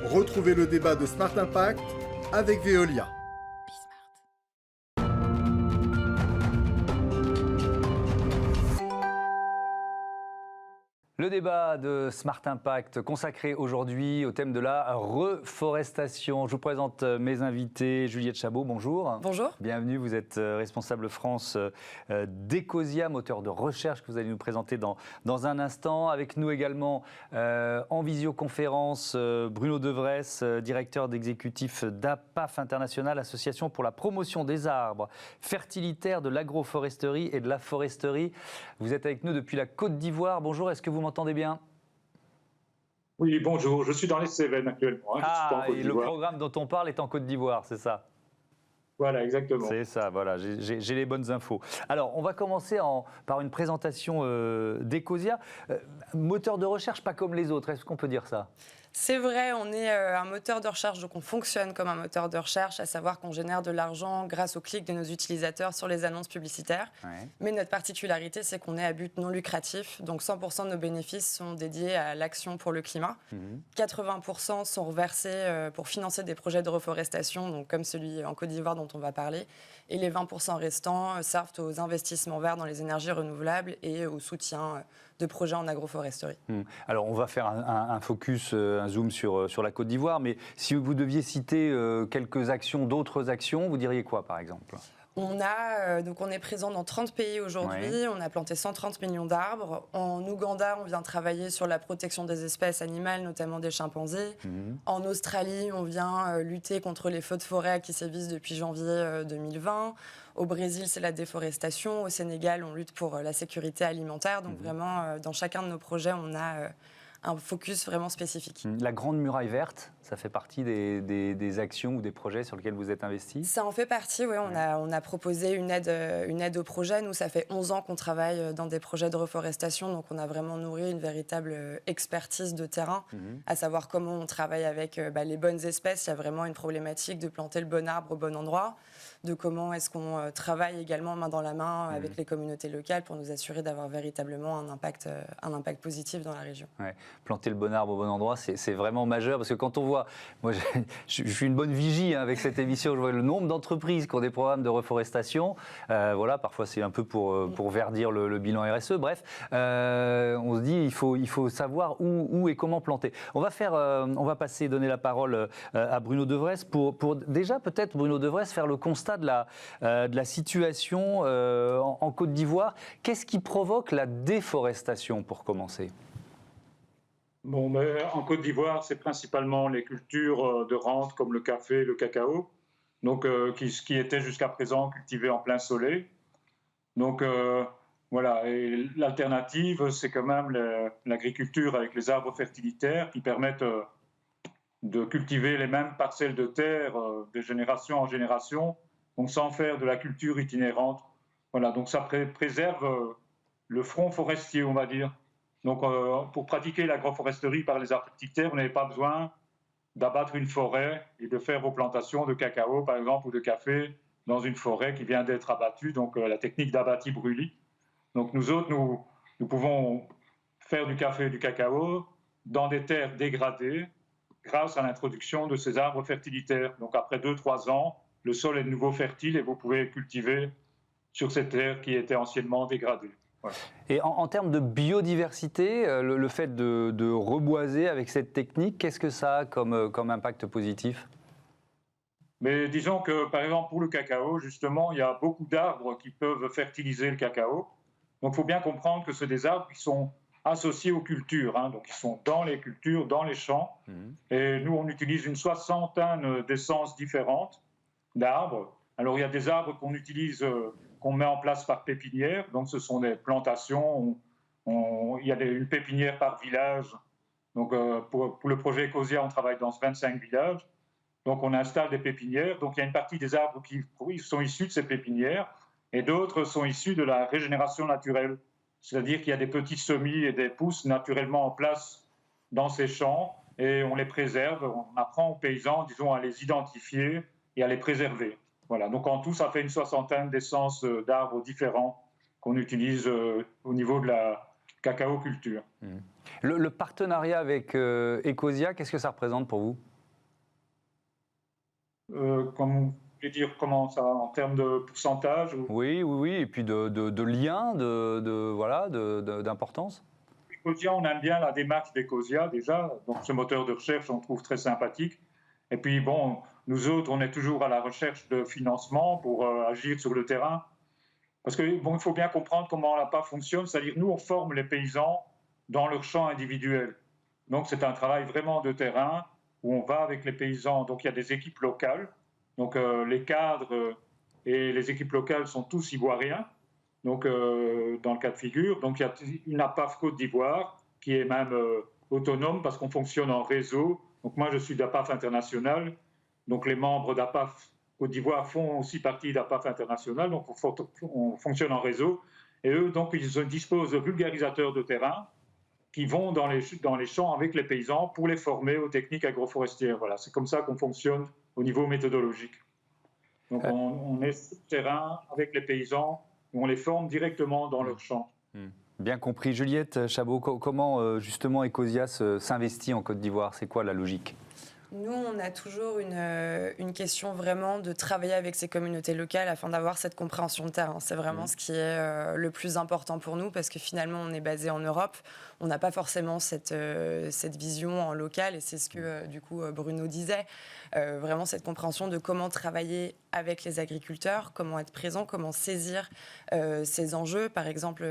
Retrouvez le débat de Smart Impact avec Veolia. Le débat de Smart Impact consacré aujourd'hui au thème de la reforestation. Je vous présente mes invités. Juliette Chabot, bonjour. Bonjour. Bienvenue, vous êtes responsable France d'Ecosia, moteur de recherche que vous allez nous présenter dans un instant. Avec nous également en visioconférence Bruno Devresse, directeur d'exécutif d'APAF International, Association pour la promotion des arbres fertilitaires, de l'agroforesterie et de la foresterie. Vous êtes avec nous depuis la Côte d'Ivoire. Bonjour, est-ce que vous m'entendez bien ? Oui, bonjour, je suis dans les Cévennes actuellement. Et le programme dont on parle est en Côte d'Ivoire, c'est ça ? Voilà, exactement. C'est ça, voilà, j'ai les bonnes infos. Alors, on va commencer par une présentation d'Ecosia. Moteur de recherche pas comme les autres, est-ce qu'on peut dire ça ? C'est vrai, on est un moteur de recherche, donc on fonctionne comme un moteur de recherche, à savoir qu'on génère de l'argent grâce aux clics de nos utilisateurs sur les annonces publicitaires. Ouais. Mais notre particularité, c'est qu'on est à but non lucratif, donc 100% de nos bénéfices sont dédiés à l'action pour le climat. 80% sont reversés pour financer des projets de reforestation, donc comme celui en Côte d'Ivoire dont on va parler. Et les 20% restants servent aux investissements verts dans les énergies renouvelables et au soutien de projets en agroforesterie. Alors, on va faire un focus, un zoom sur la Côte d'Ivoire, mais si vous deviez citer quelques actions, d'autres actions, vous diriez quoi, par exemple ? On est présent dans 30 pays aujourd'hui, ouais. On a planté 130 millions d'arbres. En Ouganda, on vient travailler sur la protection des espèces animales, notamment des chimpanzés. En Australie, on vient lutter contre les feux de forêt qui sévissent depuis janvier 2020. Au Brésil, c'est la déforestation. Au Sénégal, on lutte pour la sécurité alimentaire. Donc vraiment, dans chacun de nos projets, on a un focus vraiment spécifique. La Grande Muraille Verte, ça fait partie des actions ou des projets sur lesquels vous êtes investi ? Ça en fait partie, oui. On a proposé une aide au projet. Nous, ça fait 11 ans qu'on travaille dans des projets de reforestation, donc on a vraiment nourri une véritable expertise de terrain, à savoir comment on travaille avec les bonnes espèces. Il y a vraiment une problématique de planter le bon arbre au bon endroit, de comment est-ce qu'on travaille également main dans la main avec les communautés locales pour nous assurer d'avoir véritablement un impact positif dans la région. Ouais. Planter le bon arbre au bon endroit, c'est vraiment majeur, parce que quand on voit, moi je suis une bonne vigie avec cette émission, je vois le nombre d'entreprises qui ont des programmes de reforestation, voilà, parfois c'est un peu pour verdir le bilan RSE, bref, on se dit il faut savoir où et comment planter. On va donner la parole à Bruno Devresse pour déjà peut-être, Bruno Devresse, faire le constat de la situation en Côte d'Ivoire. Qu'est-ce qui provoque la déforestation, pour commencer ? Bon, mais en Côte d'Ivoire, c'est principalement les cultures de rente comme le café, le cacao, donc qui étaient jusqu'à présent cultivées en plein soleil. Donc voilà, et l'alternative, c'est quand même l'agriculture avec les arbres fertilitaires qui permettent de cultiver les mêmes parcelles de terre de génération en génération, donc sans faire de la culture itinérante. Voilà, donc ça préserve le front forestier, on va dire. Donc, pour pratiquer l'agroforesterie par les arbres fertilitaires, vous n'avez pas besoin d'abattre une forêt et de faire vos plantations de cacao, par exemple, ou de café dans une forêt qui vient d'être abattue, donc la technique d'abattis-brûlis. Donc, nous autres, nous pouvons faire du café et du cacao dans des terres dégradées grâce à l'introduction de ces arbres fertilitaires. Donc, après 2-3 ans, le sol est de nouveau fertile et vous pouvez cultiver sur ces terres qui étaient anciennement dégradées. Voilà. Et en termes de biodiversité, le fait de reboiser avec cette technique, qu'est-ce que ça a comme impact positif ? Mais disons que, par exemple, pour le cacao, justement, il y a beaucoup d'arbres qui peuvent fertiliser le cacao. Donc, il faut bien comprendre que c'est des arbres qui sont associés aux cultures, hein, donc ils sont dans les cultures, dans les champs. Et nous, on utilise une soixantaine d'essences différentes d'arbres. Alors, il y a des arbres qu'on utilise, qu'on met en place par pépinière. Donc, ce sont des plantations. Il y a une pépinière par village. Donc, pour le projet Ecosia, on travaille dans 25 villages. Donc, on installe des pépinières. Donc, il y a une partie des arbres qui sont issus de ces pépinières et d'autres sont issus de la régénération naturelle. C'est-à-dire qu'il y a des petits semis et des pousses naturellement en place dans ces champs et on les préserve. On apprend aux paysans, disons, à les identifier et à les préserver. Voilà, donc en tout, ça fait une soixantaine d'essences d'arbres différents qu'on utilise au niveau de la cacao-culture. Le partenariat avec Ecosia, qu'est-ce que ça représente pour vous? Comme, je veux dire, comment ça, en termes de pourcentage ou... Oui, et puis de liens, voilà, d'importance. Ecosia, on aime bien la démarche d'Ecosia déjà, donc ce moteur de recherche, on trouve très sympathique. Et puis bon, nous autres, on est toujours à la recherche de financement pour agir sur le terrain. Parce que bon, il faut bien comprendre comment la PAF fonctionne, c'est-à-dire nous, on forme les paysans dans leur champ individuel. Donc c'est un travail vraiment de terrain où on va avec les paysans. Donc il y a des équipes locales, donc les cadres et les équipes locales sont tous ivoiriens. Donc, dans le cas de figure, donc il y a une APAF Côte d'Ivoire qui est même autonome parce qu'on fonctionne en réseau. Donc moi, je suis d'APAF International. Donc les membres d'APAF Côte d'Ivoire font aussi partie d'APAF International. Donc on fonctionne en réseau. Et eux, donc, ils disposent de vulgarisateurs de terrain qui vont dans les champs avec les paysans pour les former aux techniques agroforestières. Voilà, c'est comme ça qu'on fonctionne au niveau méthodologique. Donc on est sur le terrain avec les paysans, on les forme directement dans leur champ. Bien compris. Juliette Chabot, comment justement Ecosia s'investit en Côte d'Ivoire? C'est quoi la logique? Nous, on a toujours une question vraiment de travailler avec ces communautés locales afin d'avoir cette compréhension de terrain. C'est vraiment ce qui est le plus important pour nous parce que finalement, on est basé en Europe. On n'a pas forcément cette vision en local et c'est ce que du coup Bruno disait. Vraiment cette compréhension de comment travailler avec les agriculteurs, comment être présent, comment saisir ces enjeux. Par exemple,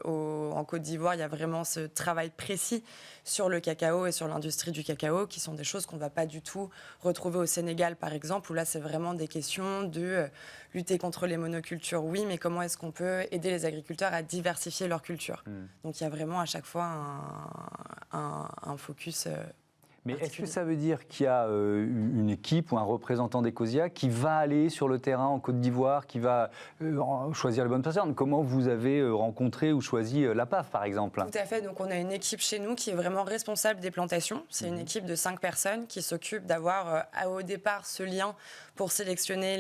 en Côte d'Ivoire, il y a vraiment ce travail précis sur le cacao et sur l'industrie du cacao, qui sont des choses qu'on ne va pas du tout retrouver au Sénégal, par exemple, où là, c'est vraiment des questions de lutter contre les monocultures, oui, mais comment est-ce qu'on peut aider les agriculteurs à diversifier leur culture. Donc, il y a vraiment à chaque fois un focus Mais est-ce que ça veut dire qu'il y a une équipe ou un représentant d'Ecosia qui va aller sur le terrain en Côte d'Ivoire, qui va choisir les bonnes personnes? Comment vous avez rencontré ou choisi la PAF, par exemple? Tout à fait. Donc, on a une équipe chez nous qui est vraiment responsable des plantations. C'est une équipe de 5 personnes qui s'occupe d'avoir au départ ce lien pour sélectionner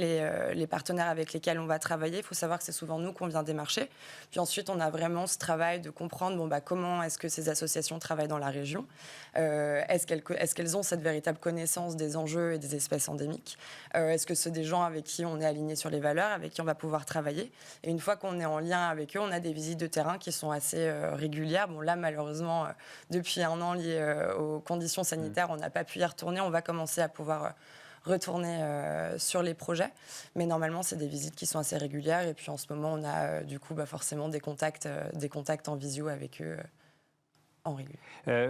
les partenaires avec lesquels on va travailler. Il faut savoir que c'est souvent nous qu'on vient démarcher. Puis ensuite, on a vraiment ce travail de comprendre comment est-ce que ces associations travaillent dans la région. Est-ce qu'elles ont cette véritable connaissance des enjeux et des espèces endémiques? Est-ce que c'est des gens avec qui on est aligné sur les valeurs, avec qui on va pouvoir travailler? Et une fois qu'on est en lien avec eux, on a des visites de terrain qui sont assez régulières. Bon, là, malheureusement, depuis un an, lié aux conditions sanitaires, on n'a pas pu y retourner. On va commencer à pouvoir retourner sur les projets. Mais normalement, c'est des visites qui sont assez régulières. Et puis, en ce moment, on a du coup forcément des contacts en visio avec eux.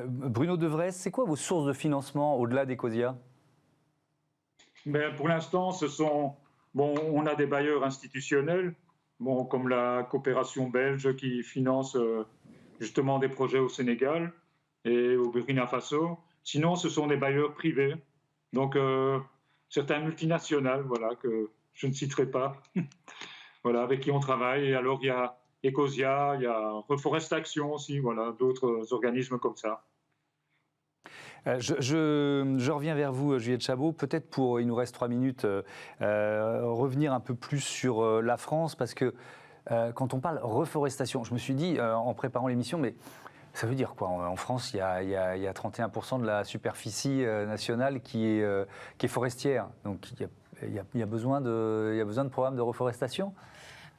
Bruno Devres, c'est quoi vos sources de financement au-delà d'Ecosia? Pour l'instant, on a des bailleurs institutionnels, comme la coopération belge qui finance justement des projets au Sénégal et au Burkina Faso. Sinon, ce sont des bailleurs privés, donc certaines multinationales, voilà, que je ne citerai pas, voilà, avec qui on travaille. Et alors, il y a Ecosia, il y a Reforestation aussi, voilà, d'autres organismes comme ça. Je reviens vers vous, Juliette Chabot, peut-être il nous reste 3 minutes, revenir un peu plus sur la France, parce que quand on parle reforestation, je me suis dit en préparant l'émission, mais ça veut dire quoi? En France, il y a 31% de la superficie nationale qui est forestière, donc il y a besoin de programmes de reforestation?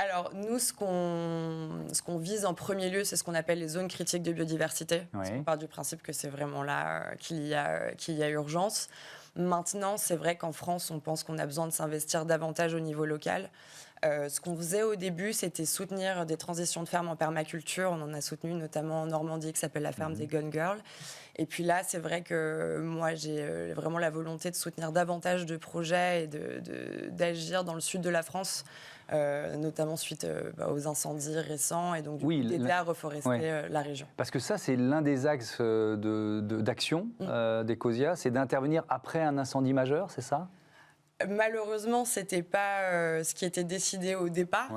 Alors, nous, ce qu'on vise en premier lieu, c'est ce qu'on appelle les zones critiques de biodiversité. Oui. On part du principe que c'est vraiment là qu'il y a urgence. Maintenant, c'est vrai qu'en France, on pense qu'on a besoin de s'investir davantage au niveau local. Ce qu'on faisait au début, c'était soutenir des transitions de ferme en permaculture. On en a soutenu notamment en Normandie, qui s'appelle la ferme des Gun Girls. Et puis là, c'est vrai que moi, j'ai vraiment la volonté de soutenir davantage de projets et d'agir dans le sud de la France, notamment suite aux incendies récents, et donc d'aider à reforester la région. Parce que ça, c'est l'un des axes d'action d'Ecosia, c'est d'intervenir après un incendie majeur, c'est ça? Malheureusement, c'était pas ce qui était décidé au départ,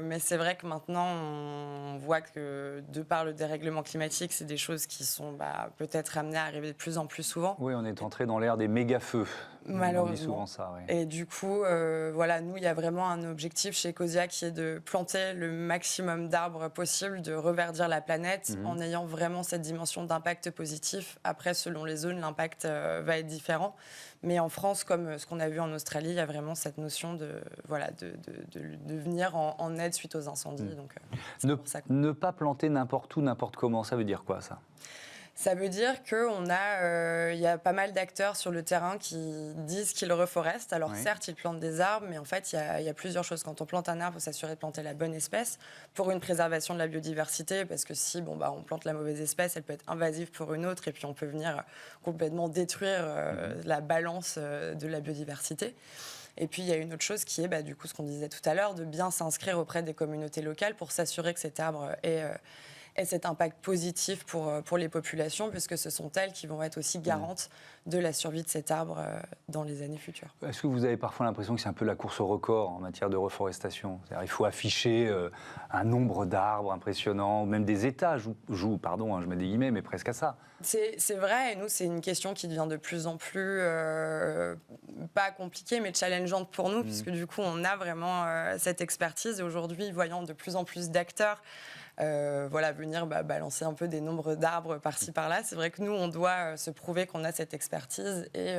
mais c'est vrai que maintenant, on voit que de par le dérèglement climatique, c'est des choses qui sont peut-être amenées à arriver de plus en plus souvent. Oui, on est entré dans l'ère des méga-feux. Malheureusement. On dit souvent ça, oui. Et du coup, voilà, nous, il y a vraiment un objectif chez Ecosia qui est de planter le maximum d'arbres possible, de reverdir la planète en ayant vraiment cette dimension d'impact positif. Après, selon les zones, l'impact va être différent. Mais en France, comme ce qu'on a vu en Australie, il y a vraiment cette notion de venir en aide suite aux incendies. Donc, ne pas planter n'importe où, n'importe comment, ça veut dire quoi, ça ? Ça veut dire qu'il y a pas mal d'acteurs sur le terrain qui disent qu'ils reforestent. Alors certes, ils plantent des arbres, mais en fait, il y a plusieurs choses. Quand on plante un arbre, il faut s'assurer de planter la bonne espèce pour une préservation de la biodiversité, parce que si on plante la mauvaise espèce, elle peut être invasive pour une autre, et puis on peut venir complètement détruire la balance de la biodiversité. Et puis, il y a une autre chose qui est, du coup, ce qu'on disait tout à l'heure, de bien s'inscrire auprès des communautés locales pour s'assurer que cet arbre ait cet impact positif pour les populations, puisque ce sont elles qui vont être aussi garantes de la survie de cet arbre dans les années futures. Est-ce que vous avez parfois l'impression que c'est un peu la course au record en matière de reforestation ? C'est-à-dire, il faut afficher un nombre d'arbres impressionnant, même des États jouent, pardon, je mets des guillemets, mais presque à ça. C'est vrai, et nous, c'est une question qui devient de plus en plus, pas compliquée, mais challengeante pour nous, puisque du coup, on a vraiment cette expertise. Et aujourd'hui, voyant de plus en plus d'acteurs venir balancer un peu des nombres d'arbres par-ci par-là. C'est vrai que nous, on doit se prouver qu'on a cette expertise et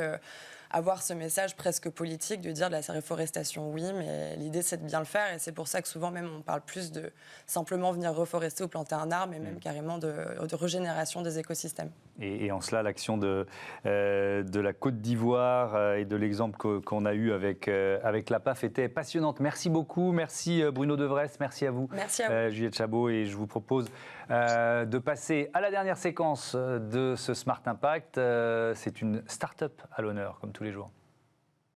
avoir ce message presque politique de dire de la réforestation, oui, mais l'idée, c'est de bien le faire. Et c'est pour ça que souvent, même, on parle plus de simplement venir reforester ou planter un arbre, mais même carrément de régénération des écosystèmes. Et en cela, l'action de la Côte d'Ivoire et de l'exemple qu'on a eu avec la PAF était passionnante. Merci beaucoup. Merci Bruno Devresse. Merci à vous. Merci à vous. Juliette Chabot. Et je vous propose de passer à la dernière séquence de ce Smart Impact. C'est une start-up à l'honneur, comme tous les jours.